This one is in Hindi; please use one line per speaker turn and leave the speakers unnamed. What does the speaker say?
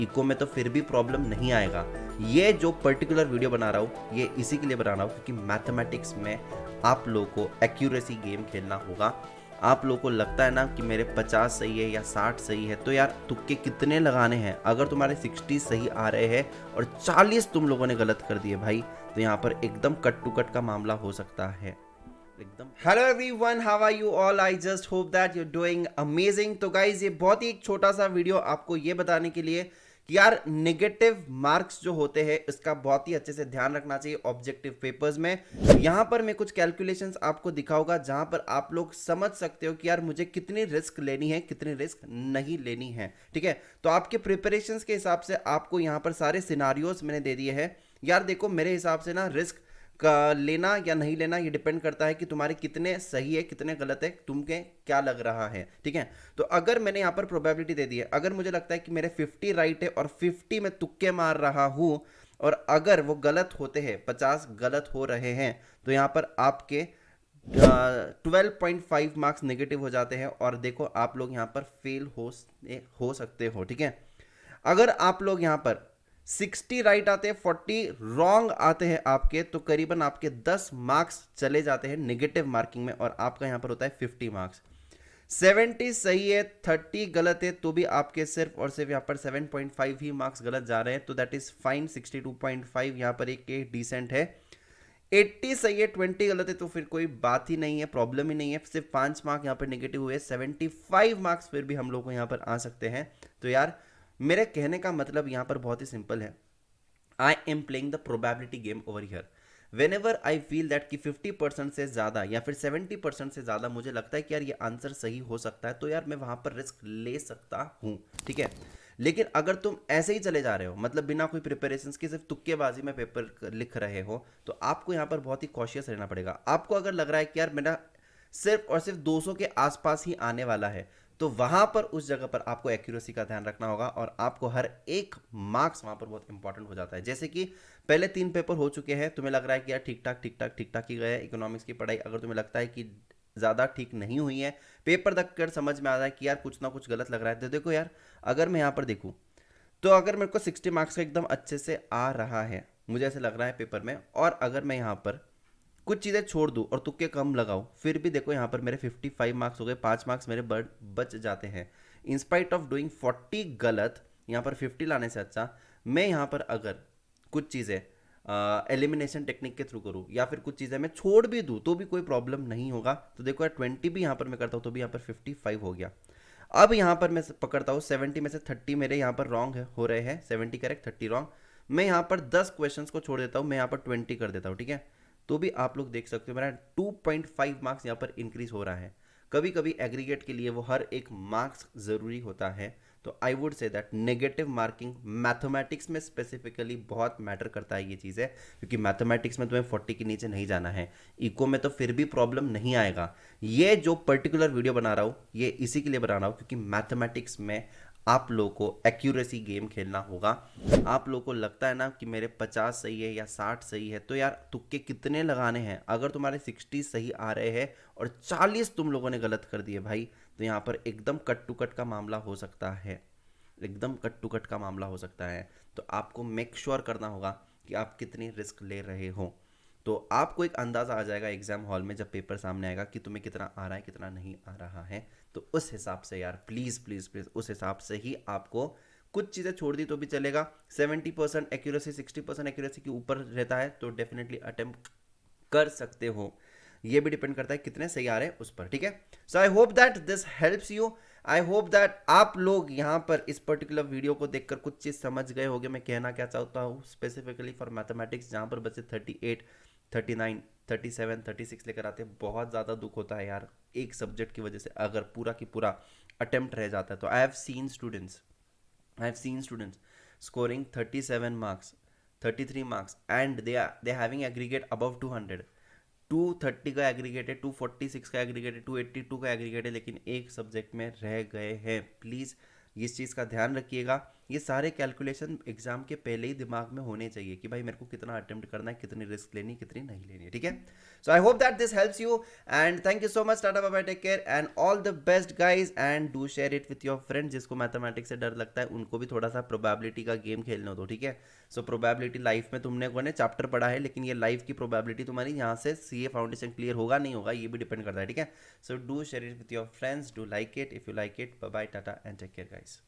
इको में तो फिर भी प्रॉब्लम नहीं आएगा। ये जो पर्टिकुलर वीडियो बना रहा हूँ ये इसी के लिए बना रहा हूँ क्योंकि मैथमेटिक्स में आप लोगों को एक्यूरेसी गेम खेलना होगा। आप लोगों को लगता है ना कि मेरे 50 सही है या 60 सही है, तो यार तुक्के कितने लगाने हैं? अगर तुम्हारे 60 सही आ रहे हैं और 40 तुम लोगों ने गलत कर दिए भाई, तो यहाँ पर एकदम कट टू कट का मामला हो सकता है एकदम। Hello everyone, how are you all? I just hope that you doing amazing. तो गाइज ये बहुत ही एक छोटा सा वीडियो आपको ये बताने के लिए कि यार नेगेटिव मार्क्स जो होते हैं इसका बहुत ही अच्छे से ध्यान रखना चाहिए ऑब्जेक्टिव पेपर्स में। यहाँ पर मैं कुछ कैलकुलेशंस आपको दिखाऊंगा जहां पर आप लोग समझ सकते हो कि यार मुझे कितनी रिस्क लेनी है, कितनी रिस्क नहीं लेनी है। ठीक है, तो आपके प्रिपरेशंस के हिसाब से आपको यहाँ पर सारे सिनारियोज मैंने दे दिए हैं। यार देखो, मेरे हिसाब से ना रिस्क का लेना या नहीं लेना ये डिपेंड करता है कि तुम्हारे कितने सही है कितने गलत है, तुमके क्या लग रहा है। ठीक है, तो अगर मैंने यहाँ पर प्रोबेबिलिटी दे दी है, अगर मुझे लगता है कि मेरे 50 राइट है और 50 में तुक्के मार रहा हूँ और अगर वो गलत होते हैं, 50 गलत हो रहे हैं, तो यहाँ पर आपके 12.5 मार्क्स नेगेटिव हो जाते हैं और देखो आप लोग यहाँ पर फेल हो सकते हो। ठीक है, अगर आप लोग यहाँ पर 60 राइट आते हैं, 40 रॉन्ग आते हैं आपके, तो करीबन आपके 10 मार्क्स चले जाते हैं नेगेटिव मार्किंग में और आपका यहाँ पर होता है 50 मार्क्स। 70 सही है, 30 गलत है, तो भी आपके सिर्फ और सिर्फ यहाँ पर 7.5 ही मार्क्स गलत जा रहे हैं, तो दैट इज फाइन। 62.5 यहाँ पर एक डिसेंट है। 80 सही है, 20 गलत है, तो फिर कोई बात ही नहीं है, प्रॉब्लम ही नहीं है, सिर्फ 5 मार्क यहाँ पर नेगेटिव हुए। 75 मार्क्स फिर भी हम लोग को यहाँ पर आ सकते हैं। तो यार मेरे कहने का मतलब यहाँ पर बहुत ही सिंपल है। I am playing the probability game over here. When ever I feel that कि 50% से ज़्यादा या फिर 70% से ज़्यादा मुझे लगता है कि यार ये आंसर सही हो सकता है, तो यार मैं वहाँ पर रिस्क ले सकता हूँ। ठीक है, लेकिन अगर तुम ऐसे ही चले जा रहे हो, मतलब बिना कोई प्रिपरेशन के सिर्फ तुक्केबाजी में पेपर लिख रहे हो, तो आपको यहाँ पर बहुत ही कॉशियस रहना पड़ेगा। आपको अगर लग रहा है कि यार मेरा सिर्फ और सिर्फ 200 के आसपास ही आने वाला है, तो वहां पर उस जगह पर आपको एक्यूरेसी का ध्यान रखना होगा और आपको हर एक मार्क्स वहां पर बहुत इंपॉर्टेंट हो जाता है। जैसे कि पहले 3 पेपर हो चुके हैं, तुम्हें लग रहा है कि यार ठीक ठाक ही गए इकोनॉमिक्स की पढ़ाई, अगर तुम्हें लगता है कि ज़्यादा ठीक नहीं हुई है, पेपर तक कर समझ में आ रहा है कि यार कुछ ना कुछ गलत लग रहा है, तो देखो यार अगर मैं यहाँ पर देखूँ तो अगर मेरे को 60 मार्क्स का एकदम अच्छे से आ रहा है, मुझे ऐसे लग रहा है पेपर में, और अगर मैं यहाँ पर कुछ चीज़ें छोड़ दूँ और तुक्के कम लगाऊँ, फिर भी देखो यहाँ पर मेरे 55 मार्क्स हो गए, 5 मार्क्स मेरे बच जाते हैं। इंस्पाइट ऑफ डूइंग 40 गलत, यहाँ पर 50 लाने से अच्छा मैं यहाँ पर अगर कुछ चीज़ें एलिमिनेशन टेक्निक के थ्रू करूँ या फिर कुछ चीज़ें मैं छोड़ भी दूँ तो भी कोई प्रॉब्लम नहीं होगा। तो देखो यार 20 भी यहाँ पर मैं करता हूँ तो भी यहाँ पर 55 हो गया। अब यहाँ पर मैं पकड़ता हूँ 70 में से 30 मेरे यहाँ पर रॉन्ग हो रहे हैं, 70 करेक्ट 30 रॉन्ग। मैं यहाँ पर 10 क्वेश्चंस को छोड़ देता हूँ, मैं यहाँ पर 20 कर देता हूँ। ठीक है, तो भी आप लोग देख सकते हो मेरा 2.5 मार्क्स यहाँ पर इंक्रीज हो रहा है। कभी कभी एग्रीगेट के लिए वो हर एक मार्क्स ज़रूरी होता है। तो I would say that negative marking mathematics में स्पेसिफिकली बहुत मैटर करता है ये चीज़ है, क्योंकि मैथमेटिक्स में तुम्हें 40 के नीचे नहीं जाना है। इको में तो फिर भी प्रॉब्लम नहीं आएगा। ये जो पर्टिकुलर वीडियो बना रहा हूँ ये इसी के लिए बना रहा हूँ क्योंकि मैथमेटिक्स में आप लोगों को एक्यूरेसी गेम खेलना होगा। आप लोगों को लगता है ना कि मेरे 50 सही है या 60 सही है, तो यार तुक्के कितने लगाने हैं? अगर तुम्हारे 60 सही आ रहे हैं और 40 तुम लोगों ने गलत कर दिए भाई, तो यहाँ पर एकदम कट टू कट का मामला हो सकता है, एकदम कट टू कट का मामला हो सकता है। तो आपको मेक श्योर करना होगा कि आप कितनी रिस्क ले रहे हो। तो आपको एक अंदाज़ा आ जाएगा एग्जाम हॉल में जब पेपर सामने आएगा कि तुम्हें कितना आ रहा है कितना नहीं आ रहा है। तो उस हिसाब से यार प्लीज़ प्लीज़ प्लीज़ उस हिसाब से ही आपको कुछ चीज़ें छोड़ दी तो भी चलेगा। 70% एक्यूरेसी 60% एक्यूरेसी के ऊपर रहता है तो डेफिनेटली अटेम्प्ट कर सकते हो। ये भी डिपेंड करता है कितने सही आ रहे हैं उस पर। ठीक है, so I hope that this helps you. I hope that आप लोग यहाँ पर इस पर्टिकुलर वीडियो को देखकर कुछ चीज़ समझ गए होंगे मैं कहना क्या चाहता हूँ, स्पेसिफिकली फॉर मैथमेटिक्स जहाँ पर बच्चे 38 39 37 36 लेकर आते हैं। बहुत ज़्यादा दुख होता है यार एक सब्जेक्ट की वजह से अगर पूरा की पूरा अटेम्प्ट रह जाता है। तो I have seen students scoring 37 marks, 33 marks and they having aggregate above 200, 230 का एग्रीगेट है, 246 का एग्रीगेट है, 282 का एग्रीगेट है, लेकिन एक सब्जेक्ट में रह गए हैं। प्लीज़ इस चीज़ का ध्यान रखिएगा। ये सारे कैलकुलेशन एग्जाम के पहले ही दिमाग में होने चाहिए कि भाई मेरे को कितना अटेम्प्ट करना है, कितनी रिस्क लेनी, कितनी नहीं लेनी है, ठीक है। So I hope that this helps you and thank you so much, tata bye bye, take care and all the best guys and do share it with your friend. जिसको मैथमेटिक्स से डर लगता है उनको भी थोड़ा सा प्रोबेबिलिटी का गेम खेलने दो, ठीक है। सो प्रोबेबिलिटी लाइफ में तुमने कोने चैप्टर पढ़ा है, लेकिन ये लाइफ की प्रोबेबिलिटी तुम्हारी यहाँ से सीए फाउंडेशन क्लियर होगा नहीं होगा ये भी डिपेंड करता है, ठीक है। So do share it with your friends, do like it, if you like it, bye bye, tata and take care guys.